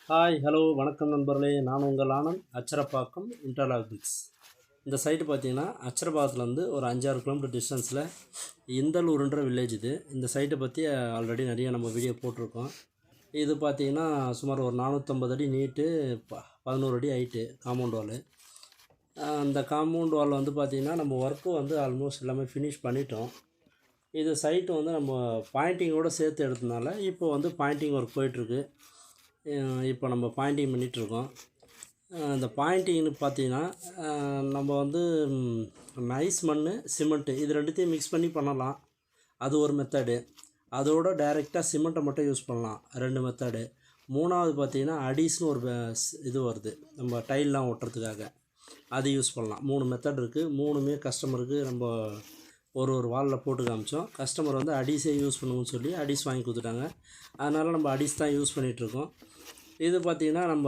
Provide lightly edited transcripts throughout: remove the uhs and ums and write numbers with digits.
Hi hello வணக்கம் நண்பர்களே, நான் உங்கள் ஆனந்த். Acharapakkam interlock bricks. இந்த சைட்டு பார்த்தீங்கன்னா அச்சரப்பாக்கத்துலேருந்து ஒரு 5-6 கிலோமீட்டர் டிஸ்டன்ஸில் இந்தலூருன்ற வில்லேஜ் இது. இந்த சைட்டை பற்றி ஆல்ரெடி நிறைய நம்ம வீடியோ போட்டிருக்கோம். இது பார்த்தீங்கன்னா சுமார் ஒரு 450 அடி நீட்டு, 11 அடி ஹைட்டு காம்பவுண்ட் வால். அந்த காம்பவுண்ட் வால் வந்து பார்த்திங்கன்னா நம்ம ஒர்க்கு வந்து ஆல்மோஸ்ட் எல்லாமே ஃபினிஷ் பண்ணிட்டோம். இது சைட்டு வந்து நம்ம பாயிண்டிங்கோடு சேர்த்து எடுத்தனால இப்போ வந்து பாயிண்டிங் ஒர்க் போயிட்டுருக்கு. இப்போ நம்ம பாயிண்டிங் பண்ணிகிட்ருக்கோம். இந்த பாயிண்டிங்னு பார்த்தீங்கன்னா நம்ம வந்து நைஸ் மண், சிமெண்ட்டு இது ரெண்டுத்தையும் மிக்ஸ் பண்ணி பண்ணலாம். அது ஒரு மெத்தடு. அதோட டைரெக்டாக சிமெண்ட்டை மட்டும் யூஸ் பண்ணலாம், 2 மெத்தடு. 3வது பார்த்தீங்கன்னா அடிஸ்னு ஒரு இது வருது நம்ம டைல்லாம் ஒட்டுறதுக்காக, அது யூஸ் பண்ணலாம். 3 மெத்தட் இருக்குது. 3மே கஸ்டமருக்கு நம்ம ஒரு வாலில் போட்டு காமிச்சோம். கஸ்டமர் வந்து அடிஸே யூஸ் பண்ணுவோன்னு சொல்லி அடிஸ் வாங்கி கொடுத்துட்டாங்க. அதனால் நம்ம அடிஸ் தான் யூஸ் பண்ணிகிட்ருக்கோம். இது பார்த்திங்கன்னா நம்ம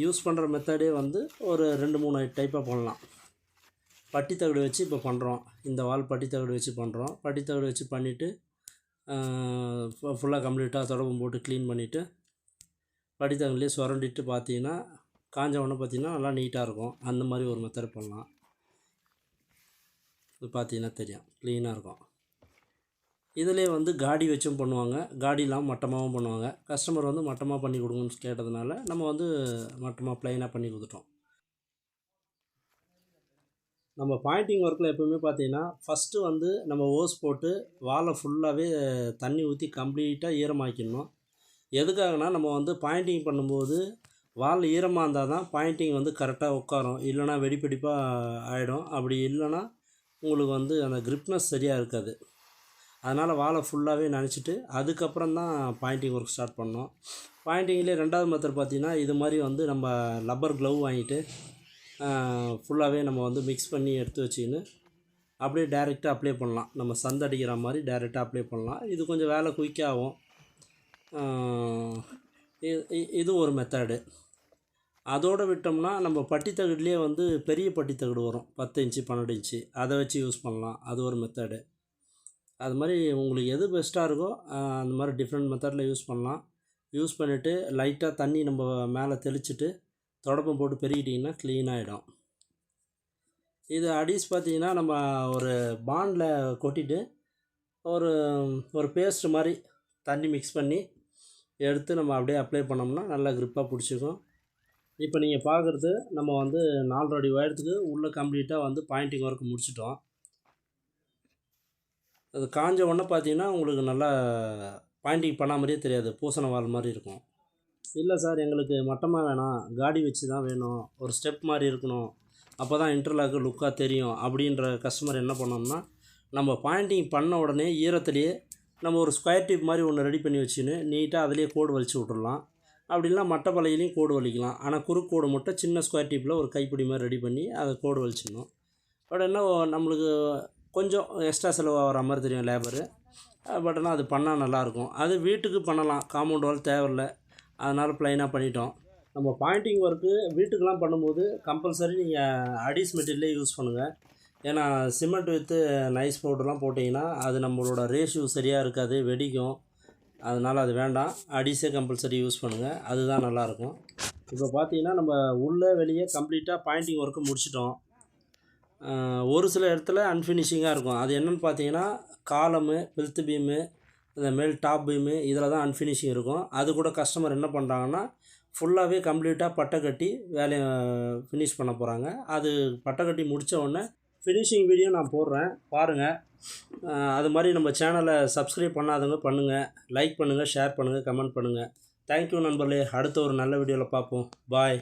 யூஸ் பண்ணுற மெத்தடே வந்து ஒரு 2-3 டைப்பாக பண்ணலாம். பட்டி தகடு வச்சு இப்போ பண்ணுறோம். இந்த வால் பட்டி தகடு வச்சு பண்ணுறோம். பட்டி தகடு வச்சு பண்ணிவிட்டு ஃபுல்லாக கம்ப்ளீட்டாக தொடப்பம் போட்டு க்ளீன் பண்ணிவிட்டு பட்டி தகடுலேயே சுரண்டிட்டு பார்த்தீங்கன்னா காஞ்ச உடனே பார்த்திங்கன்னா நல்லா நீட்டாக இருக்கும். அந்த மாதிரி ஒரு மெத்தட் பண்ணலாம். இது பார்த்தீங்கன்னா தெரியும், க்ளீனாக இருக்கும். இதிலே வந்து காடி வச்சும் பண்ணுவாங்க, காடி இல்லாமல் மட்டமாகவும் பண்ணுவாங்க. கஸ்டமர் வந்து மட்டமாக பண்ணி கொடுங்கன்னு கேட்டதுனால நம்ம வந்து மட்டமாக ப்ளைனாக பண்ணி கொடுத்துட்டோம். நம்ம பாயிண்டிங் ஒர்க்கில் எப்போவுமே பார்த்தீங்கன்னா ஃபஸ்ட்டு வந்து நம்ம ஓஸ் போட்டு வாலை ஃபுல்லாகவே தண்ணி ஊற்றி கம்ப்ளீட்டாக ஈரமாக்கிடணும். எதுக்காகனா நம்ம வந்து பாயிண்டிங் பண்ணும்போது வால் ஈரமாக இருந்தால் தான் பாயிண்டிங் வந்து கரெக்டாக உட்காரும். இல்லைனா வெடிப்படிப்பாக ஆகிடும். அப்படி இல்லைனா உங்களுக்கு வந்து அந்த கிரிப்னஸ் சரியாக இருக்காது. அதனால் வாலை ஃபுல்லாகவே நனைச்சிட்டு அதுக்கப்புறம் தான் பாயிண்டிங் ஒர்க் ஸ்டார்ட் பண்ணோம். பாயிண்டிங்லேயே 2வது மெத்தட் பார்த்திங்கன்னா இது மாதிரி வந்து நம்ம லப்பர் க்ளவ் வாங்கிட்டு ஃபுல்லாகவே நம்ம வந்து மிக்ஸ் பண்ணி எடுத்து வச்சுக்கின்னு அப்படியே டைரெக்டாக அப்ளை பண்ணலாம். நம்ம சந்து அடிக்கிற மாதிரி டைரெக்டாக அப்ளை பண்ணலாம். இது கொஞ்சம் வேலை குயிக்காகும். இது ஒரு மெத்தடு. அதோடு விட்டோம்னா நம்ம பட்டி தகடுலேயே வந்து பெரிய பட்டி தகடு வரும், 10 இன்ச்சு 12 இன்ச்சு, அதை வச்சு யூஸ் பண்ணலாம். அது ஒரு மெத்தடு. அது மாதிரி உங்களுக்கு எது பெஸ்ட்டாக இருக்கோ அந்த மாதிரி டிஃப்ரெண்ட் மெத்தடில் யூஸ் பண்ணலாம். யூஸ் பண்ணிவிட்டு லைட்டாக தண்ணி நம்ம மேலே தெளிச்சுட்டு தொடப்பம் போட்டு பெருகிட்டிங்கன்னா க்ளீன் ஆகிடும். இது அடிஸ் பார்த்திங்கன்னா நம்ம ஒரு பாண்டில் கொட்டிட்டு ஒரு பேஸ்ட் மாதிரி தண்ணி மிக்ஸ் பண்ணி எடுத்து நம்ம அப்படியே அப்ளை பண்ணோம்னா நல்லா க்ரிப்பாக பிடிச்சிக்கும். இப்போ நீங்கள் பார்க்குறது நம்ம வந்து 4 அடி உயரத்துக்கு உள்ளே கம்ப்ளீட்டாக வந்து பாயிண்டிங் ஒர்க் முடிச்சிட்டோம். அது காஞ்ச உடனே பார்த்தீங்கன்னா உங்களுக்கு நல்லா பாயிண்டிங் பண்ண மாதிரியே தெரியாது, பூசண வால் மாதிரி இருக்கும். இல்லை சார், எங்களுக்கு மட்டமாக வேணாம், காடி வச்சு தான் வேணும், ஒரு ஸ்டெப் மாதிரி இருக்கணும், அப்போ தான் இன்டர்லாக்கு லுக்காக தெரியும் அப்படின்ற கஸ்டமர் என்ன பண்ணோம்னா நம்ம பாயிண்டிங் பண்ண உடனே ஈரத்துலேயே நம்ம ஒரு ஸ்கொயர் டியூப் மாதிரி ஒன்று ரெடி பண்ணி வச்சுன்னு நீட்டாக அதிலே கோடு வலிச்சு விட்றலாம். அப்படின்னா மட்டை பலகையிலையும் கோடு வலிக்கலாம். ஆனால் குறுக்கு கோடு மட்டும் சின்ன ஸ்கொயர் டியூப்பில் ஒரு கைப்பிடி மாதிரி ரெடி பண்ணி அதை கோடு வலிச்சிடணும். பட் என்ன நம்மளுக்கு கொஞ்சம் எக்ஸ்ட்ரா செலவு ஆகிற மாதிரி தெரியும் லேபரு. பட் ஆனால் அது பண்ணால் நல்லாயிருக்கும். அது வீட்டுக்கு பண்ணலாம், காம்பவுண்ட் வால் தேவையில்லை. அதனால் ப்ளைனாக பண்ணிட்டோம். நம்ம பாயிண்டிங் ஒர்க்கு வீட்டுக்கெலாம் பண்ணும்போது கம்பல்சரி நீங்கள் அடிஸ் மெட்டீரியலே யூஸ் பண்ணுங்கள். ஏன்னா சிமெண்ட் வித்து நைஸ் பவுடர்லாம் போட்டிங்கன்னா அது நம்மளோட ரேஷியோ சரியாக இருக்காது, வெடிக்கும். அதனால் அது வேண்டாம். அடிஸே கம்பல்சரி யூஸ் பண்ணுங்கள், அதுதான் நல்லாயிருக்கும். இப்போ பார்த்தீங்கன்னா நம்ம உள்ளே வெளியே கம்ப்ளீட்டாக பாயிண்டிங் ஒர்க்கு முடிச்சிட்டோம். ஒரு சில இடத்துல அன்ஃபினிஷிங்காக இருக்கும். அது என்னென்னு பார்த்தீங்கன்னா காலமு, பெல்த்து பீமு, இந்த மேல் டாப் பீமு இதில் தான் அன்ஃபினிஷிங் இருக்கும். அது கூட கஸ்டமர் என்ன பண்ணுறாங்கன்னா ஃபுல்லாகவே கம்ப்ளீட்டாக பட்டை கட்டி வேலையை ஃபினிஷ் பண்ண போகிறாங்க. அது பட்டை கட்டி முடித்த உடனே ஃபினிஷிங் வீடியோ நான் போடுறேன், பாருங்கள். அது மாதிரி நம்ம சேனலை சப்ஸ்கிரைப் பண்ணாதவங்க பண்ணுங்கள், லைக் பண்ணுங்கள், ஷேர் பண்ணுங்கள், கமெண்ட் பண்ணுங்கள். தேங்க்யூ நண்பர்களே. அடுத்த ஒரு நல்ல வீடியோவில் பார்ப்போம். பாய்.